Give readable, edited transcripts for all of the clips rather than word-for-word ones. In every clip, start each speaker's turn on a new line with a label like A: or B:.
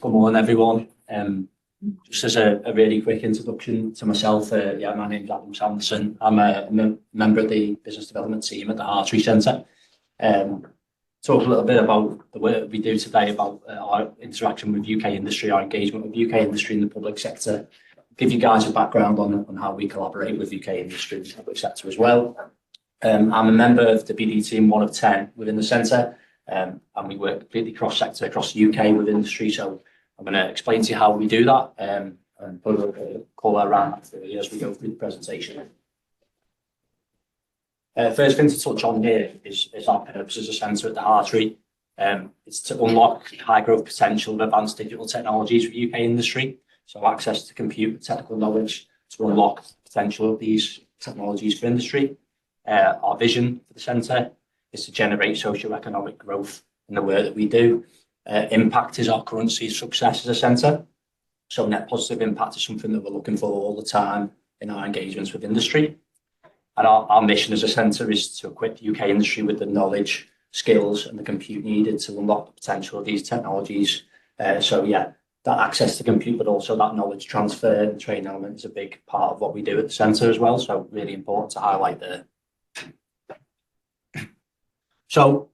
A: Good morning, everyone. Just as a really quick introduction to myself, my name's Sanderson. I'm a member of the business development team at the Hartree Centre. Talk a little bit about the work we do today, about our interaction with UK industry, our engagement with UK industry in the public sector. Give you guys a background on how we collaborate with UK industry in the public sector as well. I'm a member of the BD team, one of 10 within the centre, and we work completely cross-sector across the UK with industry. So I'm going to explain to you how we do that and put a little colour around that for you as we go through the presentation. First thing to touch on here is our purpose as a centre at the Hartree. It's to unlock high growth potential of advanced digital technologies for UK industry. So access to compute and technical knowledge to unlock the potential of these technologies for industry. Our vision for the centre is to generate socio-economic growth in the work that we do. Impact is our currency of success as a centre. So net positive impact is something that we're looking for all the time in our engagements with industry. And our mission as a centre is to equip UK industry with the knowledge, skills and the compute needed to unlock the potential of these technologies. That access to compute, but also that knowledge transfer and training element is a big part of what we do at the centre as well. So really important to highlight there. So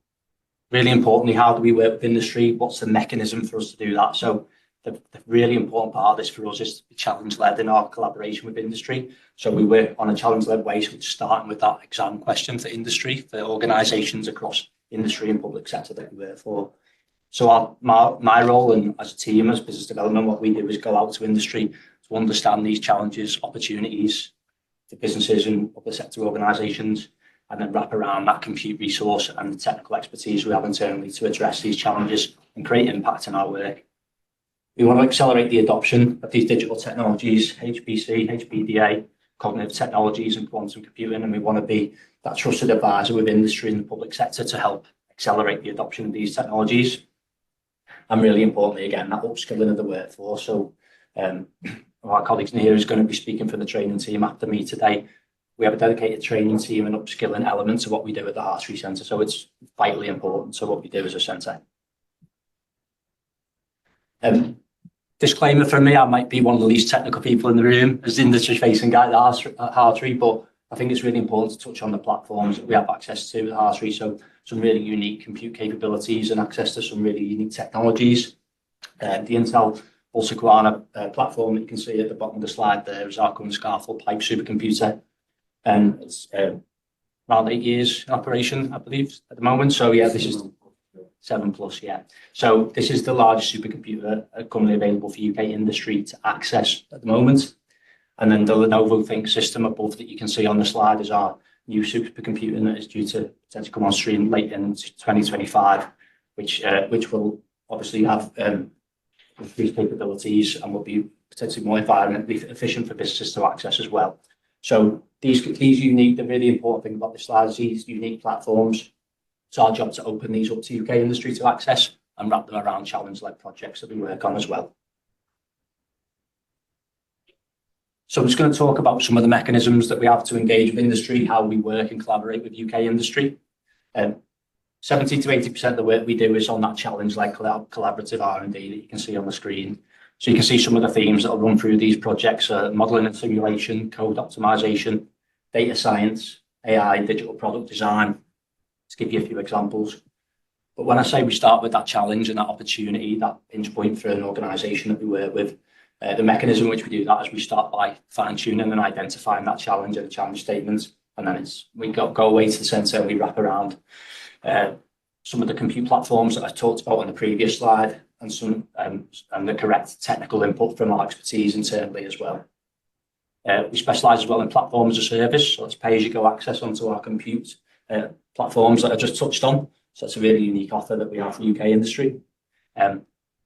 A: really importantly, how do we work with industry? What's the mechanism for us to do that? So the really important part of this for us is to be challenge-led in our collaboration with industry. So we work on a challenge-led way, so it's starting with that exam question for industry, for organisations across industry and public sector that we work for. So my role and as a team, as business development, what we do is go out to industry to understand these challenges, opportunities for businesses and public sector organisations, and then wrap around that compute resource and the technical expertise we have internally to address these challenges and create impact in our work. We want to accelerate the adoption of these digital technologies, HPC, HPDA, cognitive technologies and quantum computing, and we want to be that trusted advisor with industry and the public sector to help accelerate the adoption of these technologies. And really importantly, again, that upskilling of the workforce. So our colleagues in here is going to be speaking for the training team after me today. We have a dedicated training team and upskilling elements of what we do at the Hartree Centre. So it's vitally important to what we do as a centre. Disclaimer from me, I might be one of the least technical people in the room as the industry-facing guy at Hartree, but I think it's really important to touch on the platforms that we have access to at Hartree. So some really unique compute capabilities and access to some really unique technologies. The Intel Pulsar platform that you can see at the bottom of the slide there is our current Scarful Pipe supercomputer. And it's around 8 years in operation, I believe, at the moment. So yeah, this is 7+, yeah. So this is the largest supercomputer currently available for UK industry to access at the moment. And then the Lenovo Think system above that you can see on the slide is our new supercomputer that is due to potentially come on stream late in 2025, which will obviously have increased capabilities and will be potentially more environmentally efficient for businesses to access as well. So these unique, the really important thing about this slide is these unique platforms. It's our job to open these up to UK industry to access and wrap them around challenge-led projects that we work on as well. So I'm just going to talk about some of the mechanisms that we have to engage with industry, how we work and collaborate with UK industry. 70 to 80% of the work we do is on that challenge-led collaborative R&D that you can see on the screen. So you can see some of the themes that will run through these projects: modelling and simulation, code optimisation, data science, AI, digital product design, to give you a few examples. But when I say we start with that challenge and that opportunity, that pinch point for an organisation that we work with, the mechanism in which we do that is we start by fine-tuning and identifying that challenge and the challenge statements, and then we go away to the centre and we wrap around some of the compute platforms that I talked about on the previous slide, and the correct technical input from our expertise internally as well. We specialise as well in platform as a service, so it's pay-as-you-go access onto our compute platforms that I just touched on. So it's a really unique offer that we have for UK industry.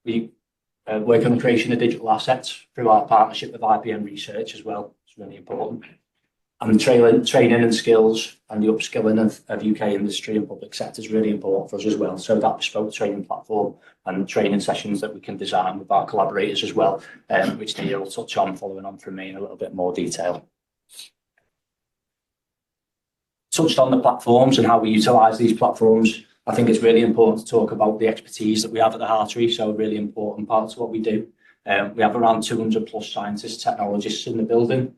A: We work on the creation of digital assets through our partnership with IBM Research as well. It's really important. And the training and skills and the upskilling of UK industry and public sector is really important for us as well. So that bespoke training platform and training sessions that we can design with our collaborators as well, which Neil will touch on following on from me in a little bit more detail. touched on the platforms and how we utilise these platforms. I think it's really important to talk about the expertise that we have at the Hartree, so a really important part of what we do. We have around 200 plus scientists, technologists in the building,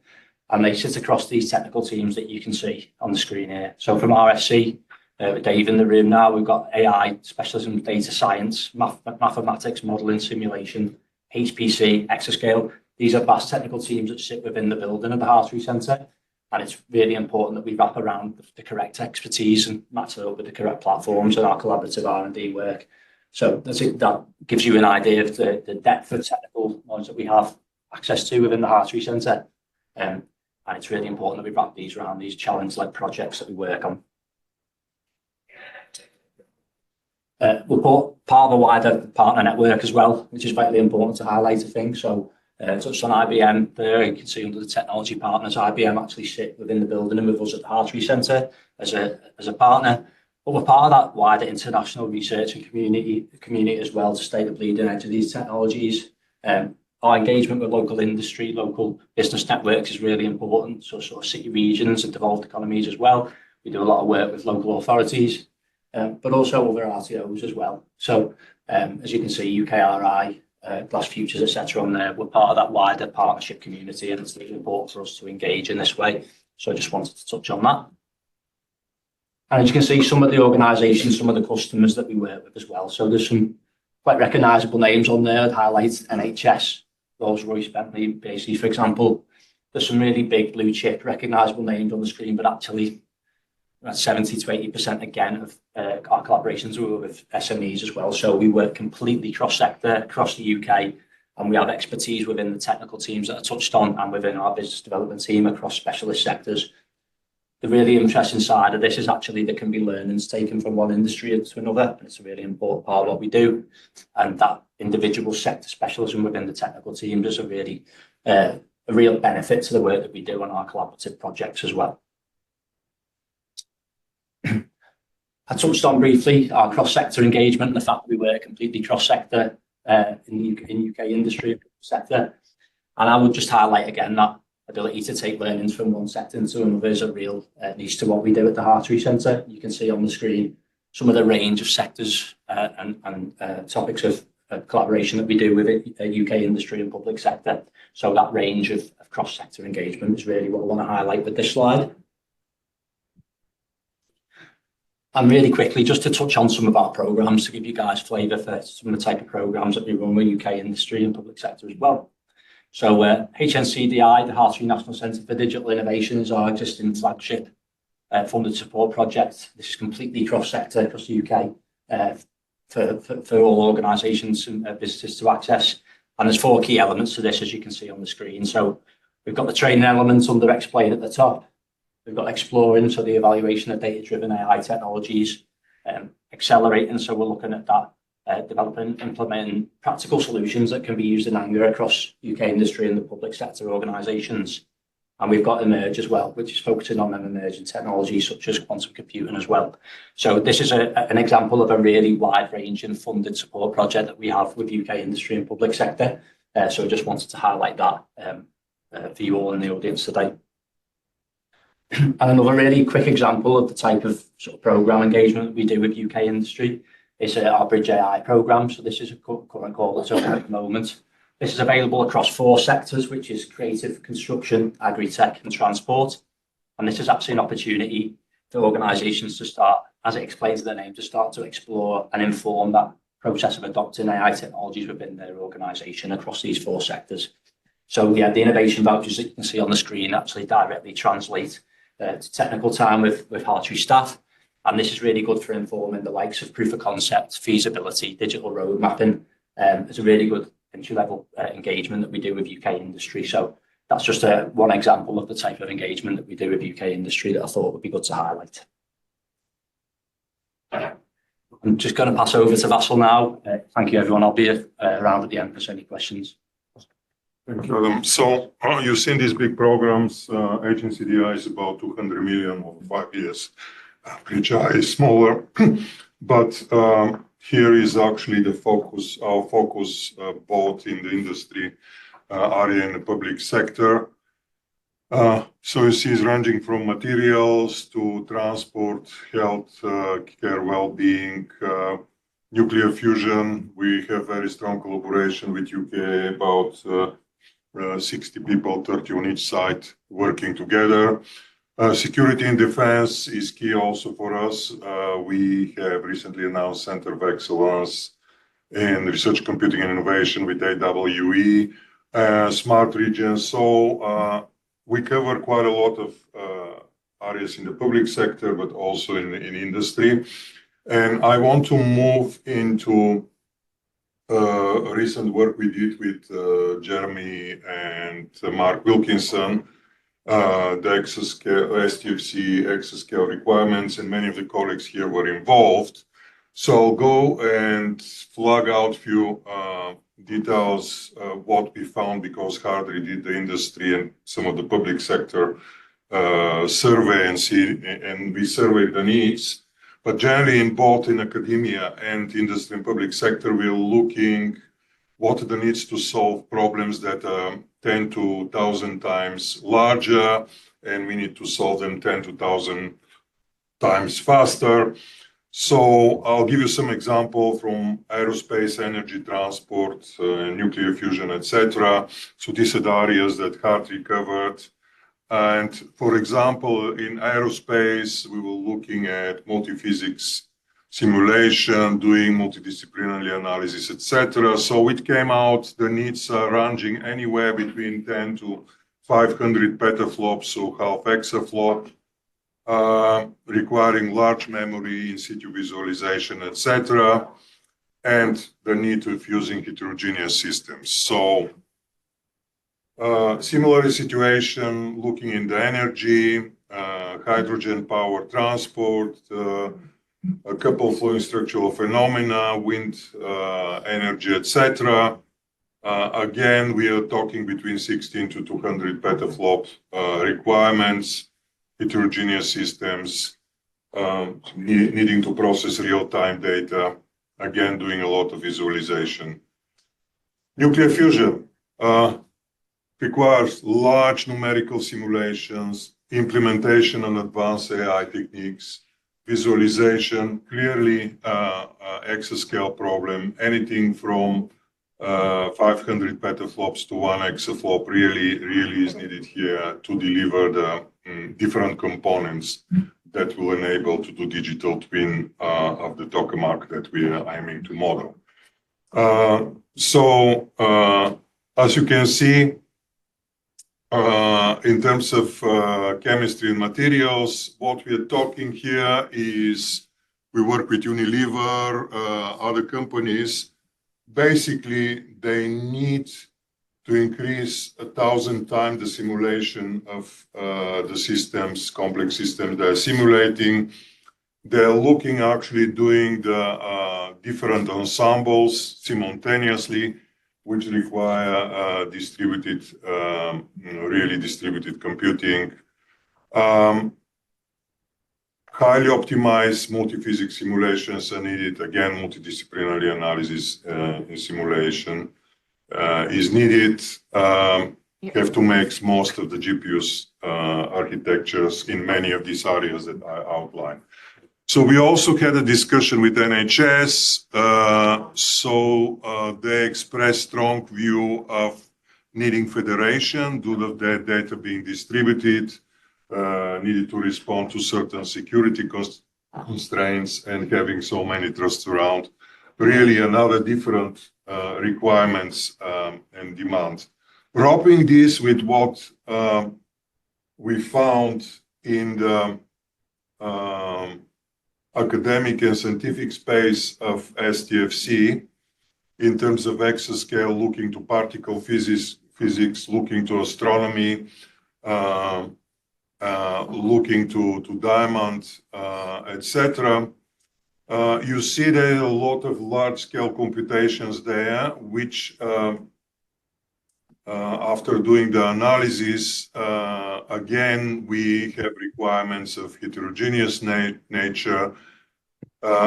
A: and they sit across these technical teams that you can see on the screen here. So from RSC, with Dave in the room now, we've got AI, specialism, data science, mathematics, modelling, simulation, HPC, exascale. These are vast technical teams that sit within the building of the Hartree Centre. And it's really important that we wrap around the correct expertise and match it up with the correct platforms in our collaborative R&D work. So that gives you an idea of the depth of technical knowledge that we have access to within the Hartree Centre. And it's really important that we wrap these around these challenge-led projects that we work on. We're part of a wider partner network as well, which is vitally important to highlight, I think. So touched on IBM there, you can see under the technology partners, IBM actually sit within the building and with us at the Hartree Centre as a partner. But we're part of that wider international research and community as well to stay the bleeding edge of these technologies. Our engagement with local industry, local business networks is really important. So sort of city regions and developed economies as well. We do a lot of work with local authorities, but also other RTOs as well. So as you can see, UKRI, Glass Futures, etc. on there, we're part of that wider partnership community, and it's really important for us to engage in this way. So I just wanted to touch on that. And as you can see, some of the organisations, some of the customers that we work with as well. So there's some quite recognisable names on there that highlight NHS, Rolls-Royce, Bentley, basically, for example. There's some really big blue chip recognisable names on the screen, but actually 70 to 80% again of our collaborations were with SMEs as well. So we work completely cross-sector across the UK, and we have expertise within the technical teams that are touched on and within our business development team across specialist sectors. The really interesting side of this is actually there can be learnings taken from one industry to another, and it's a really important part of what we do. And that individual sector specialism within the technical teams is a real benefit to the work that we do on our collaborative projects as well. I touched on briefly our cross-sector engagement and the fact that we work completely cross-sector in UK industry sector. And I would just highlight again that ability to take learnings from one sector into another is a real niche to what we do at the Hartree Centre. You can see on the screen some of the range of sectors and topics of collaboration that we do with UK industry and public sector. So that range of cross-sector engagement is really what I want to highlight with this slide. And really quickly, just to touch on some of our programmes to give you guys flavour for some of the type of programmes that we run with UK industry and public sector as well. So HNCDI, the Hartree National Centre for Digital Innovation, is our existing flagship funded support project. This is completely cross-sector across the UK for all organisations and businesses to access. And there's 4 key elements to this, as you can see on the screen. So we've got the training elements under Explain at the top. We've got Exploring, so the evaluation of data-driven AI technologies. Accelerating, so we're looking at that, developing, implementing practical solutions that can be used in anger across UK industry and the public sector organisations. And we've got Emerge as well, which is focusing on them emerging technologies such as quantum computing as well. So this is an example of a really wide-ranging funded support project that we have with UK industry and public sector. So I just wanted to highlight that for you all in the audience today. And another really quick example of the type of sort of programme engagement that we do with UK industry is our Bridge AI programme. So this is a current call that's open at the moment. This is available across 4 sectors, which is creative, construction, agri-tech and transport. And this is actually an opportunity for organisations to start, as it explains in the name, to start to explore and inform that process of adopting AI technologies within their organisation across these 4 sectors. So yeah, the innovation vouchers that you can see on the screen actually directly translate to technical time with Hartree staff. And this is really good for informing the likes of proof of concept, feasibility, digital road mapping. It's a really good entry-level engagement that we do with UK industry. So that's just one example of the type of engagement that we do with UK industry that I thought would be good to highlight. I'm just going to pass over to Vassil now. Thank you, everyone. I'll be around at the end for any questions.
B: Thank you, Adam. So you've seen these big programs. HNCDI is about 200 million over 5 years. PHI is smaller, but here is actually the focus, our focus both in the industry area and the public sector. So you see it's ranging from materials to transport, health, care, well-being, nuclear fusion. We have very strong collaboration with UK, about 60 people, 30 on each side, working together. Security and defense is key also for us. We have recently announced Center of Excellence in Research, Computing and Innovation with AWE, smart regions. So we cover quite a lot of areas in the public sector, but also in industry. And I want to move into recent work we did with Jeremy and Mark Wilkinson, the STFC exascale requirements, and many of the colleagues here were involved. So I'll go and flag out a few details what we found, because Hartree did the industry and some of the public sector survey and we surveyed the needs. But generally, in both in academia and industry and public sector, we're looking what are the needs to solve problems that are 10 to 1,000 times larger, and we need to solve them 10 to 1,000 times faster. So I'll give you some example from aerospace, energy, transport, nuclear fusion, etc. So these are the areas that Hartree covered. And for example, in aerospace, we were looking at multi-physics simulation, doing multidisciplinary analysis, etc. So it came out, the needs are ranging anywhere between 10 to 500 petaflops, so half exaflop, requiring large memory, in situ visualization, etc. And the need of using heterogeneous systems. So similar situation looking in the energy, hydrogen power transport, a couple of flowing structural phenomena, wind energy, etc. Again, we are talking between 16 to 200 petaflop requirements, heterogeneous systems, needing to process real-time data, again, doing a lot of visualization. Nuclear fusion requires large numerical simulations, implementation and advanced AI techniques, visualization, clearly exascale problem, anything from 500 petaflops to 1 exaflop really is needed here to deliver the different components that will enable to do digital twin of the tokamak that we are aiming to model. So as you can see, in terms of chemistry and materials, what we are talking here is we work with Unilever, other companies. Basically, they need to increase 1,000 times the simulation of the systems, complex systems they're simulating. They're looking actually doing the different ensembles simultaneously, which require distributed, really distributed computing. Highly optimized multi-physics simulations are needed. Again, multidisciplinary analysis in simulation is needed. You have to make most of the GPUs architectures in many of these areas that I outlined. So we also had a discussion with NHS. So they expressed strong view of needing federation due to their data being distributed, needed to respond to certain security constraints and having so many trusts around. Really another different requirements and demand. Wrapping this with what we found in the academic and scientific space of STFC in terms of exascale, looking to particle physics, looking to astronomy, looking to diamond, etc. You see there are a lot of large-scale computations there, which after doing the analysis, again, we have requirements of heterogeneous nature,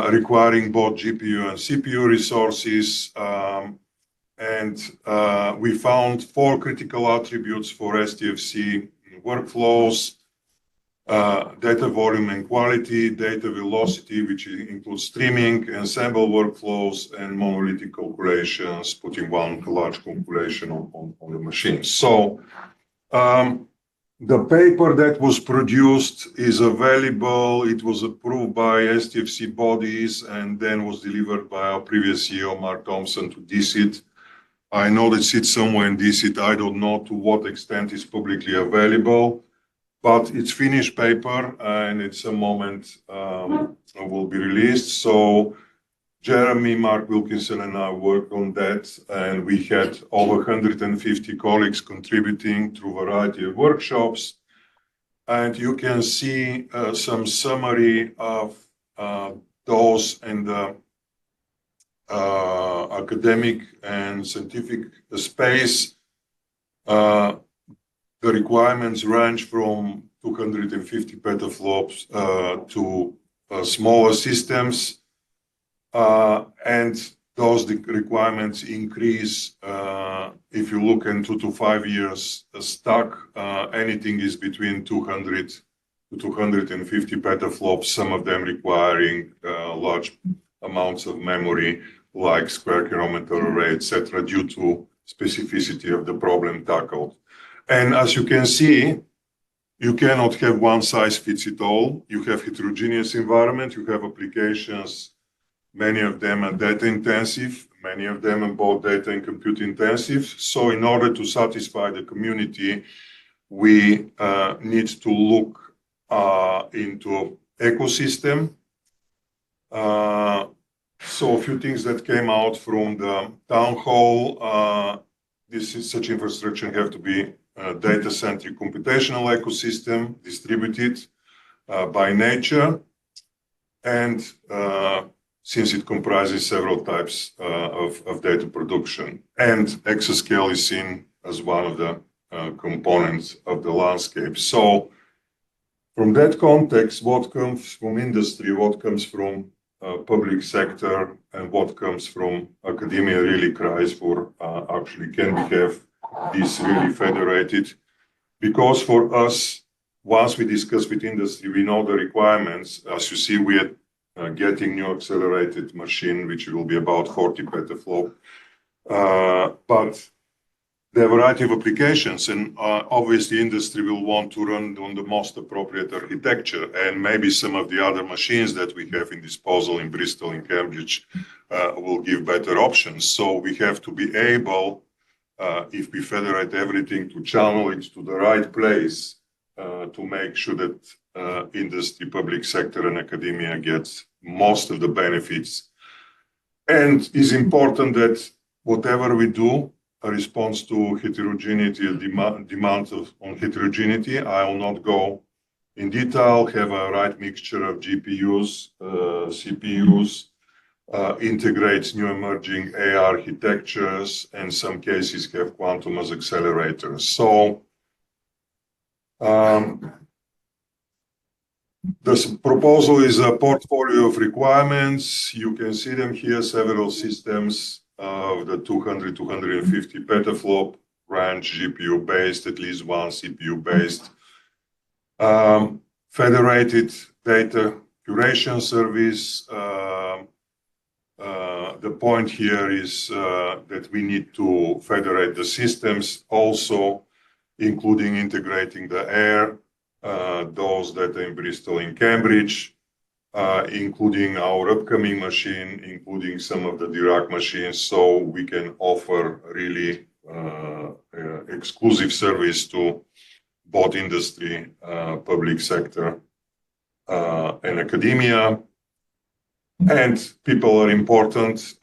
B: requiring both GPU and CPU resources. And we found 4 critical attributes for STFC workflows, data volume and quality, data velocity, which includes streaming, ensemble workflows, and monolithic calculations, putting one large calculation on the machine. So the paper that was produced is available. It was approved by STFC bodies and then was delivered by our previous CEO, Mark Thompson, to DCIT. I know that it sits somewhere in DCIT. I don't know to what extent it's publicly available, but it's finished paper and it's a moment will be released. So Jeremy, Mark Wilkinson, and I worked on that, and we had over 150 colleagues contributing through a variety of workshops. And you can see some summary of those in the academic and scientific space. The requirements range from 250 petaflops to smaller systems. And those requirements increase if you look in 2 to 5 years stack. Anything is between 200 to 250 petaflops, some of them requiring large amounts of memory like square kilometer array, etc., due to specificity of the problem tackled. And as you can see, you cannot have one size fits it all. You have heterogeneous environment, you have applications. Many of them are data intensive, many of them are both data and compute intensive. So in order to satisfy the community, we need to look into ecosystem. So a few things that came out from the town hall. Such infrastructure have to be data-centric computational ecosystem, distributed by nature. And since it comprises several types of data production. And exascale is seen as one of the components of the landscape. So from that context, what comes from industry, what comes from public sector, and what comes from academia really cries for actually can we have this really federated? Because for us, once we discuss with industry, we know the requirements. As you see, we are getting new accelerated machine, which will be about 40 petaflop. But there are a variety of applications, and obviously industry will want to run on the most appropriate architecture, and maybe some of the other machines that we have in disposal in Bristol and Cambridge will give better options. So we have to be able, if we federate everything, to channel it to the right place to make sure that industry, public sector, and academia gets most of the benefits. And it's important that whatever we do responds to heterogeneity, demand on heterogeneity. I will not go in detail, have a right mixture of GPUs, CPUs, integrates new emerging AI architectures, and some cases have quantum as accelerators. So this proposal is a portfolio of requirements. You can see them here, several systems of the 200, 250 petaflop range, GPU-based, at least one CPU-based. Federated data curation service. The point here is that we need to federate the systems also, including integrating the air, those that are in Bristol and Cambridge, including our upcoming machine, including some of the Dirac machines, so we can offer really exclusive service to both industry, public sector, and academia. And people are important.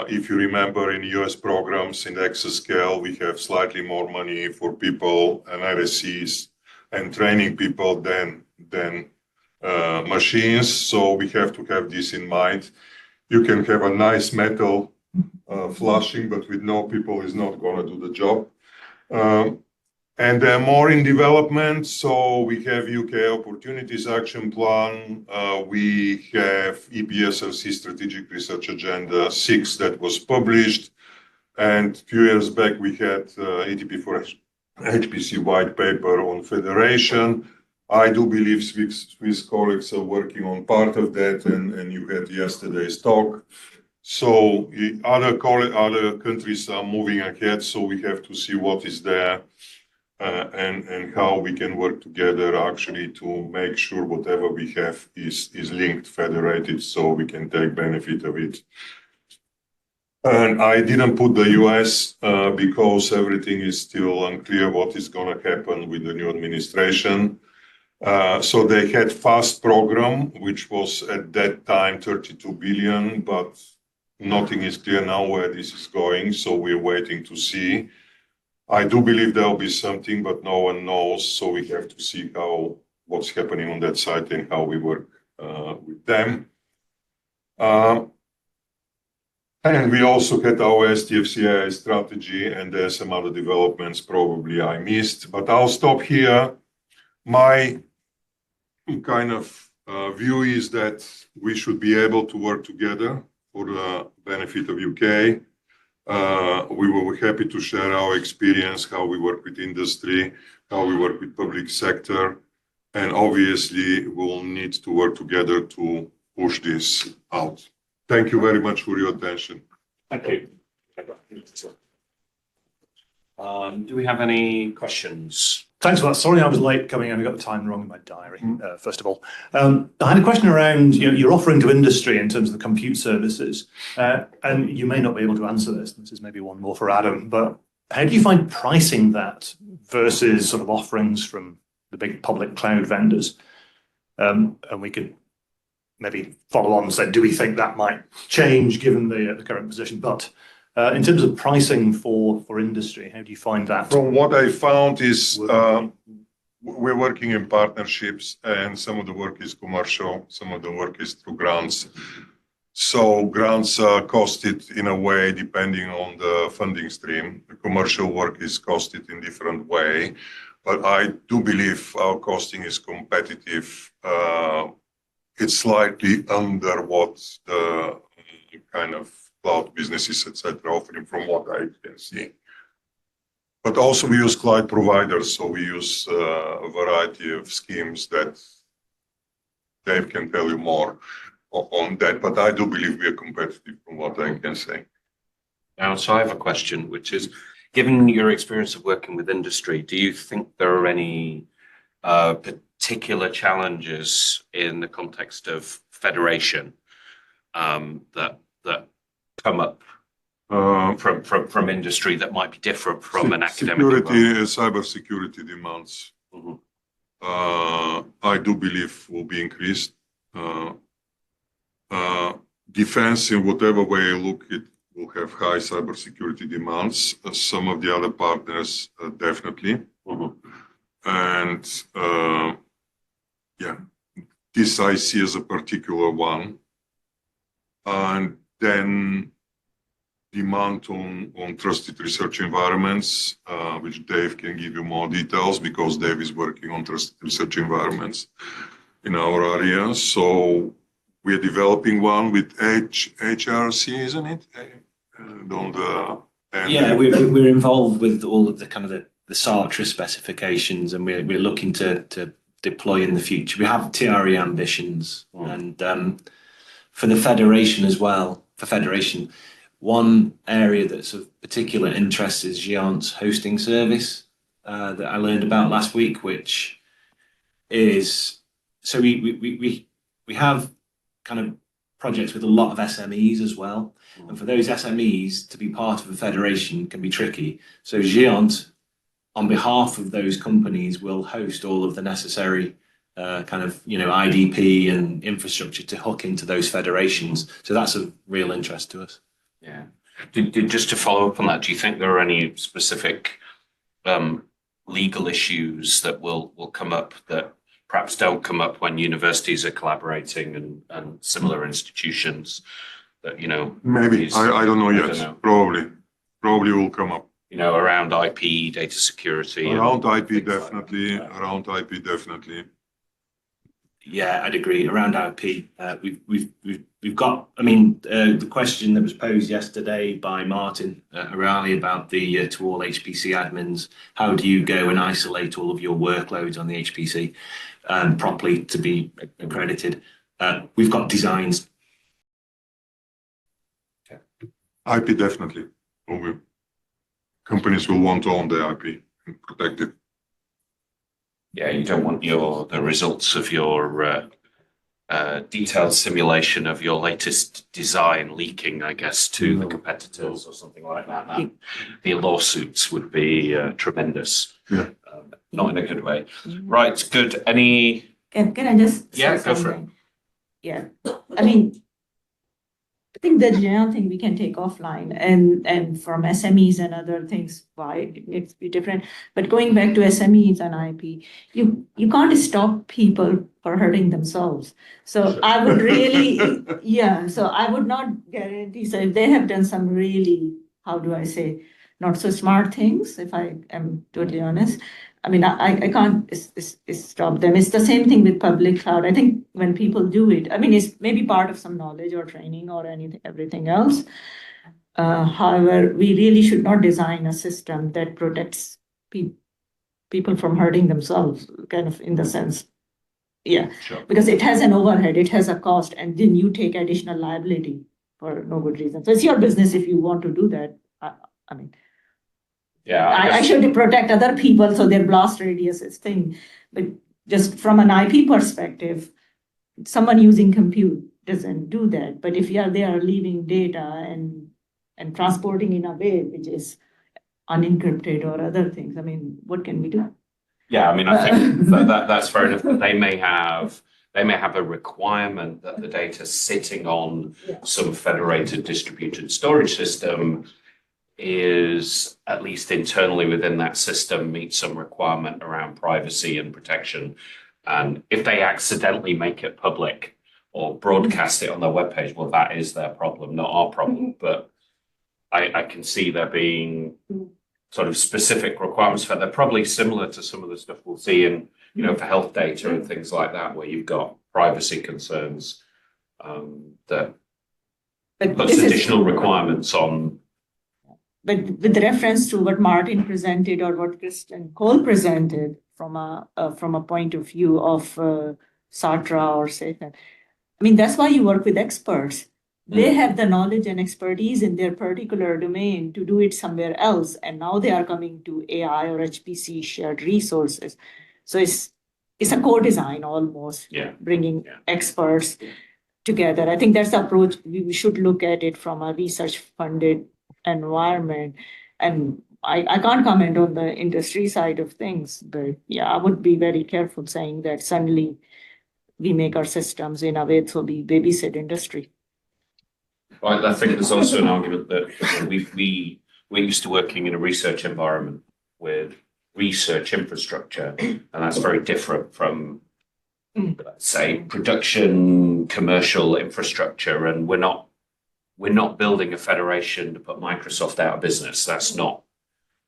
B: If you remember, in US programs in the exascale, we have slightly more money for people and RSCs and training people than machines. So we have to have this in mind. You can have a nice metal flushing, but with no people is not going to do the job. And they're more in development. So we have UK Opportunities Action Plan. We have EPSRC Strategic Research Agenda 6 that was published. And a few years back, we had ETP for HPC white paper on federation. I do believe Swiss colleagues are working on part of that, and you had yesterday's talk. So other countries are moving ahead, so we have to see what is there and how we can work together actually to make sure whatever we have is linked, federated, so we can take benefit of it. And I didn't put the US because everything is still unclear what is going to happen with the new administration. So they had FAST program, which was at that time 32 billion, but nothing is clear now where this is going. So we're waiting to see. I do believe there will be something, but no one knows. So we have to see what's happening on that side and how we work with them. And we also had our STFC strategy, and there's some other developments probably I missed, but I'll stop here. My kind of view is that we should be able to work together for the benefit of UK. We were happy to share our experience, how we work with industry, how we work with public sector, and obviously we'll need to work together to push this out. Thank you very much for your attention.
C: Thank you. Do we have any questions?
D: Thanks for that. Sorry I was late coming in. I got the time wrong in my diary, first of all. I had a question around your offering to industry in terms of the compute services. And you may not be able to answer this. This is maybe one more for Adam. But how do you find pricing that versus sort of offerings from the big public cloud vendors? And we could maybe follow on and say, do we think that might change given the current position? But in terms of pricing for industry, how do you find that?
B: From what I found is we're working in partnerships, and some of the work is commercial, some of the work is through grants. So grants are costed in a way depending on the funding stream. The commercial work is costed in different way, but I do believe our costing is competitive. It's slightly under what the kind of cloud businesses, etc., offering from what I can see. But also we use cloud providers, so we use a variety of schemes that Dave can tell you more on that. But I do believe we are competitive from what I can say.
C: Now, so I have a question, which is, given your experience of working with industry, do you think there are any particular challenges in the context of federation that come up from industry that might be different from an academic
B: cybersecurity demands? I do believe will be increased. Defense, in whatever way you look, it will have high cybersecurity demands. Some of the other partners definitely. And yeah, this I see as a particular one. And then demand on trusted research environments, which Dave can give you more details because Dave is working on trusted research environments in our area. So we're developing one with HRC, isn't it?
E: Yeah, we're involved with all of the kind of the Hartree specifications, and we're looking to deploy in the future. We have TRE ambitions, and for the federation as well. For federation, one area that's of particular interest is Jon's hosting service that I learned about last week, which is so we have kind of projects with a lot of SMEs as well, and for those SMEs to be part of a federation can be tricky. So Jon, on behalf of those companies, will host all of the necessary IDP and infrastructure to hook into those federations. So that's of real interest to us.
C: Yeah. Just to follow up on that, do you think there are any specific legal issues that will come up that perhaps don't come up when universities are collaborating and similar institutions that,
B: maybe, I don't know yet. Probably will come up.
C: Around IP, data security.
B: Around IP, definitely. Around IP, definitely.
E: Yeah, I'd agree. Around IP, we've got. I mean, the question that was posed yesterday by Martin O'Reilly about the to all HPC admins. How do you go and isolate all of your workloads on the HPC properly to be accredited? We've got designs.
B: IP definitely. Companies will want to own the IP and protect it.
C: Yeah, you don't want the results of your detailed simulation of your latest design leaking, I guess, to the competitors or something like that. The lawsuits would be tremendous.
B: Yeah.
C: Not in a good way. Right, good. Any?
F: Can I just
C: Yeah,
F: say
C: go for it.
F: something? Yeah, I mean, I think the general thing we can take offline and from SMEs and other things, why it's be different. But going back to SMEs and IP, you can't stop people for hurting themselves. So I would really, yeah, so I would not guarantee. So if they have done some really, how do I say, not so smart things, if I am totally honest, I mean, I can't stop them. It's the same thing with public cloud. I think when people do it, I mean, it's maybe part of some knowledge or training or anything, everything else. However, we really should not design a system that protects people from hurting themselves, kind of in the sense. Yeah,
C: Sure.
F: because it has an overhead, it has a cost, and then you take additional liability for no good reason. So it's your business if you want to do that. I mean.
C: Yeah,
F: I should protect other people so their blast radius is thing. But just from an IP perspective, someone using compute doesn't do that. But if they are leaving data and transporting in a way which is unencrypted or other things, I mean, what can we do?
C: Yeah, I mean, I think that's fair enough. But they may have a requirement that the data sitting on some federated distributed storage system is at least internally within that system meets some requirement around privacy and protection. And if they accidentally make it public or broadcast it on their webpage, well, that is their problem, not our problem. But I can see there being sort of specific requirements for that. They're probably similar to some of the stuff we'll see in, for health data and things like that, where you've got privacy concerns that puts additional requirements on.
F: But with reference to what Martin presented or what Kristen Cole presented from a point of view of Sartre or Satan, I mean, that's why you work with experts. They have the knowledge and expertise in their particular domain to do it somewhere else. And now they are coming to AI or HPC shared resources. So it's a co-design almost, bringing experts together. I think that's the approach. We should look at it from a research-funded environment. And I can't comment on the industry side of things, but yeah, I would be very careful saying that suddenly we make our systems in a way so we babysit industry.
C: Well, I think there's also an argument that we're used to working in a research environment with research infrastructure, and that's very different from, say, production commercial infrastructure. And we're not building a federation to put Microsoft out of business. That's not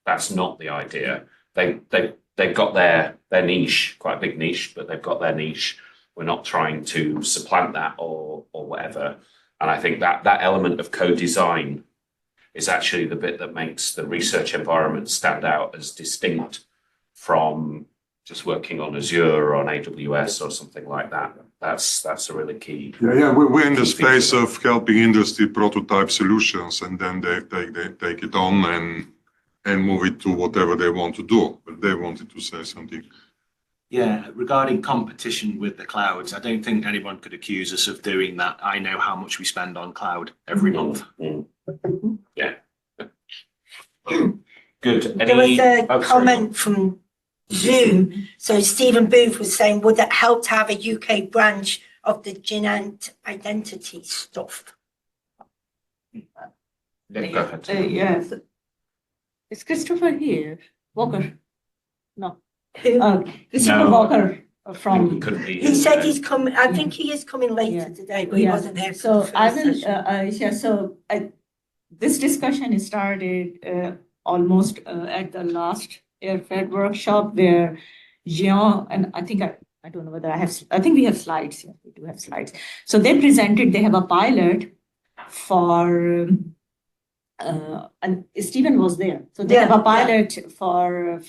C: the idea. They've got their niche, quite a big niche, but they've got their niche. We're not trying to supplant that or whatever. And I think that element of co-design is actually the bit that makes the research environment stand out as distinct from just working on Azure or on AWS or something like that. That's a really key.
B: Yeah. We're in the space of helping industry prototype solutions, and then they take it on and move it to whatever they want to do. But they wanted to say something.
E: Yeah, regarding competition with the clouds, I don't think anyone could accuse us of doing that. I know how much we spend on cloud every month.
C: Yeah. Good.
G: There was a comment from Zoom. So Stephen Booth was saying, would it help to have a UK branch of the Genant identity stuff?
C: Go ahead.
F: Yes. Is Christopher here? Walker? No.
G: Who?
F: Christopher Walker from.
G: He said he's coming. I think he is coming later today, but he wasn't here.
F: So I will. This discussion started almost at the last AirFed workshop where Jon, and I think I don't know whether I think we have slides. Yeah, we do have slides. So they have a pilot for, and Stephen was there. So they have a pilot for,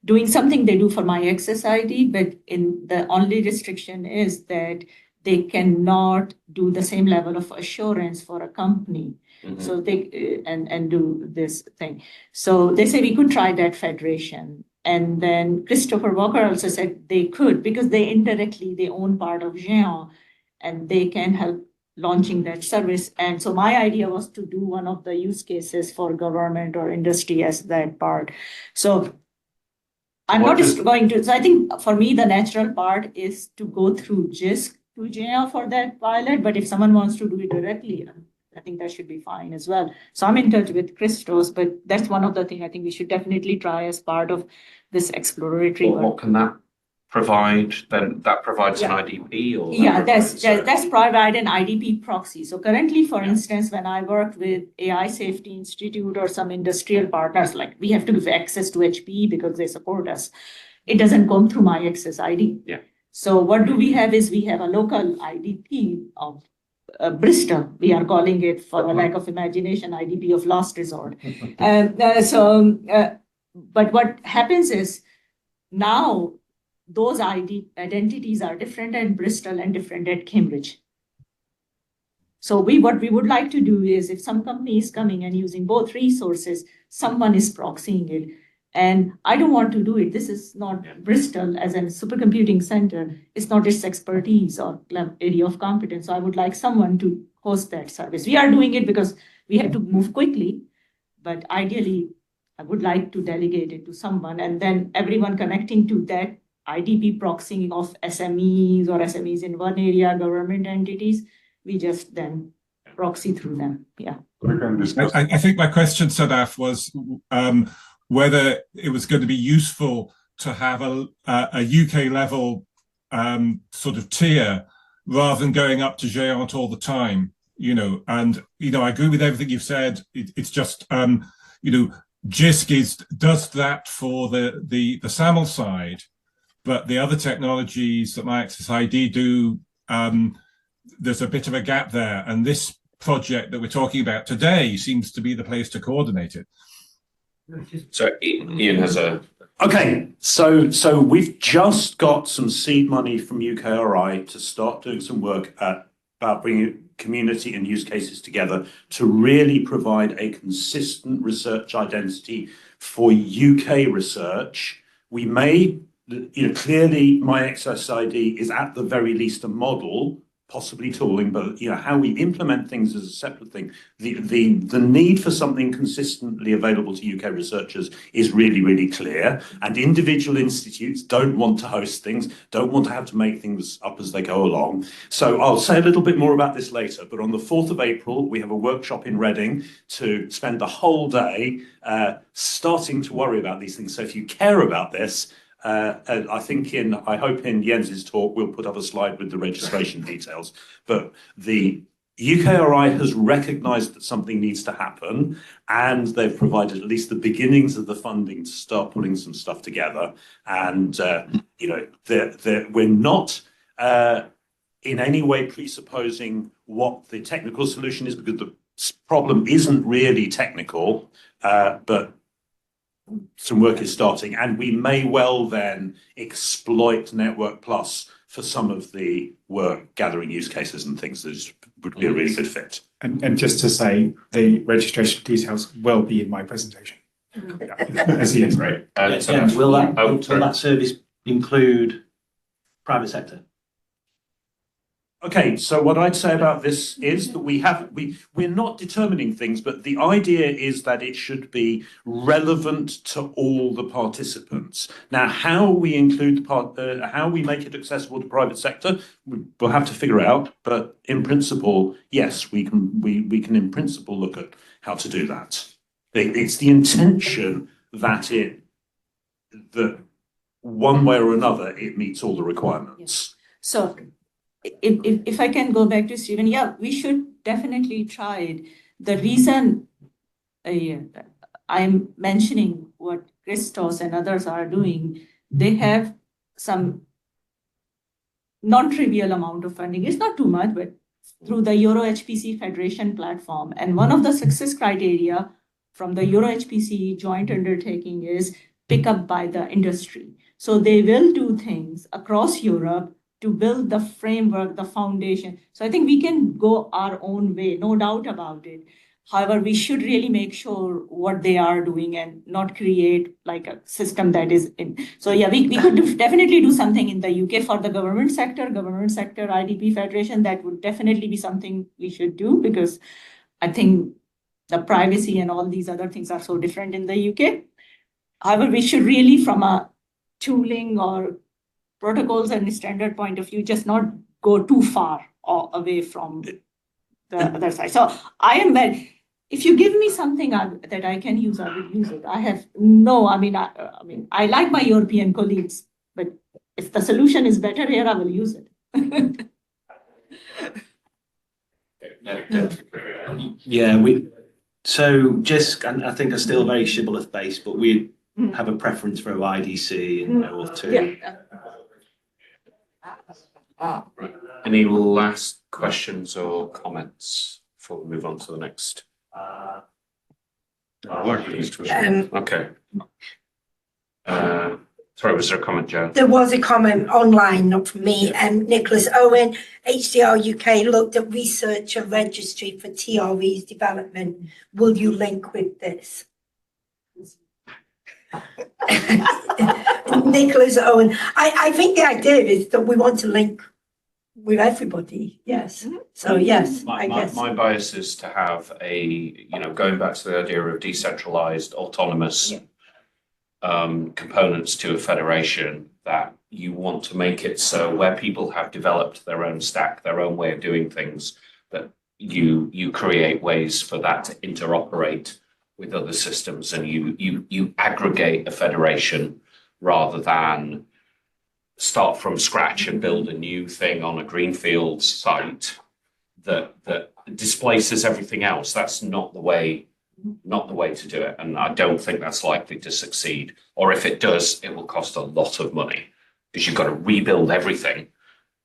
F: doing something they do for my access ID, but the only restriction is that they cannot do the same level of assurance for a company. So they and do this thing. So they say we could try that federation. And then Christopher Walker also said they could, because they own part of Géant, and they can help launching that service. And so my idea was to do one of the use cases for government or industry as that part. So I'm not just going to, so I think for me, the natural part is to go through JISC to Géant for that pilot. But if someone wants to do it directly, I think that should be fine as well. So I'm in touch with Christos, but that's one of the things I think we should definitely try as part of this exploratory work.
C: What can that provide? Then that provides an IDP, or
F: that's provide an IDP proxy. So currently, for instance, when I work with AI Safety Institute or some industrial partners, like we have to give access to HPE because they support us. It doesn't come through my access ID.
C: Yeah. So
F: what do we have is we have a local IDP of Bristol, we are calling it, for a lack of imagination, IDP of last resort. But what happens is now those identities are different at Bristol and different at Cambridge. So what we would like to do is, if some company is coming and using both resources, someone is proxying it. And I don't want to do it. This is not Bristol as a supercomputing center. It's not its expertise or area of competence. So I would like someone to host that service. We are doing it because we have to move quickly. But ideally, I would like to delegate it to someone. And then everyone connecting to that IDP proxying of SMEs or SMEs in one area, government entities, we just then proxy through them. Yeah.
H: I think my question, Sadaf, was whether it was going to be useful to have a UK level sort of tier rather than going up to Géant all the time, and, I agree with everything you've said. It's just, JISC does that for the SAML side, but the other technologies that my Access ID do, there's a bit of a gap there. And this project that we're talking about today seems to be the place to coordinate it.
C: So Ian has a...
I: Okay, so we've just got some seed money from UKRI to start doing some work about bringing community and use cases together to really provide a consistent research identity for UK research. We may, clearly my Access ID is at the very least a model, possibly tooling, but how we implement things is a separate thing. The need for something consistently available to UK researchers is really, really clear. And individual institutes don't want to host things, don't want to have to make things up as they go along. So I'll say a little bit more about this later, but on the 4th of April, we have a workshop in Reading to spend the whole day starting to worry about these things. So if you care about this, and I hope in Jens's talk, we'll put up a slide with the registration details. But the UKRI has recognised that something needs to happen, and they've provided at least the beginnings of the funding to start putting some stuff together. And, we're not in any way presupposing what the technical solution is, because the problem isn't really technical, but some work is starting, and we may well then exploit Network Plus for some of the work gathering use cases and things that would be a really good fit.
J: And just to say, the registration details will be in my presentation. As he is, right?
E: Will that service include private sector?
I: Okay, so what I'd say about this is that we're not determining things, but the idea is that it should be relevant to all the participants. Now, how we include how we make it accessible to private sector, we'll have to figure out. But in principle, yes, we can in principle look at how to do that. It's the intention that one way or another it meets all the requirements.
F: So. If I can go back to Stephen, we should definitely try it. The reason I'm mentioning what Christos and others are doing, they have some non-trivial amount of funding. It's not too much, but through the Euro HPC Federation platform. And one of the success criteria from the Euro HPC joint undertaking is pick up by the industry. So they will do things across Europe to build the framework, the foundation. So I think we can go our own way, no doubt about it. However, we should really make sure what they are doing and not create like a system that is in. So yeah, we could definitely do something in the UK for the government sector IDP Federation. That would definitely be something we should do, because I think the privacy and all these other things are so different in the UK. However, we should really, from a tooling or protocols and standard point of view, just not go too far away from the other side. So I am very, if you give me something that I can use, I will use it. I have no, I mean, I like my European colleagues, but if the solution is better here, I will use it.
E: Yeah, so just, and I think are still very shibboleth based, but we have a preference for OIDC and OAuth2.
F: Yeah.
C: Right. Any last questions or comments before we move on to the next? Okay. Sorry, was there a comment, Joan?
G: There was a comment online, not from me. Nicholas Owen, HDR UK looked at research and registry for TRE's development. Will you link with this? Nicholas Owen, I think the idea is that we want to link with everybody. Yes. So yes, I guess.
C: My bias is to have going back to the idea of decentralized, autonomous components to a federation, that you want to make it so where people have developed their own stack, their own way of doing things, that you create ways for that to interoperate with other systems, and you aggregate a federation rather than start from scratch and build a new thing on a greenfield site that displaces everything else. That's not the way to do it, and I don't think that's likely to succeed. Or if it does, it will cost a lot of money, because you've got to rebuild everything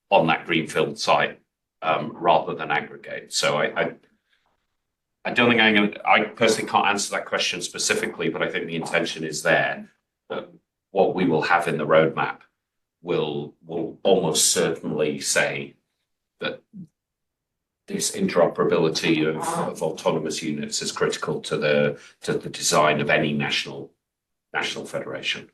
C: on that greenfield site rather than aggregate. So I don't think I personally can't answer that question specifically, but I think the intention is there, that what we will have in the roadmap will almost certainly say that this interoperability of autonomous units is critical to the design of any national federation.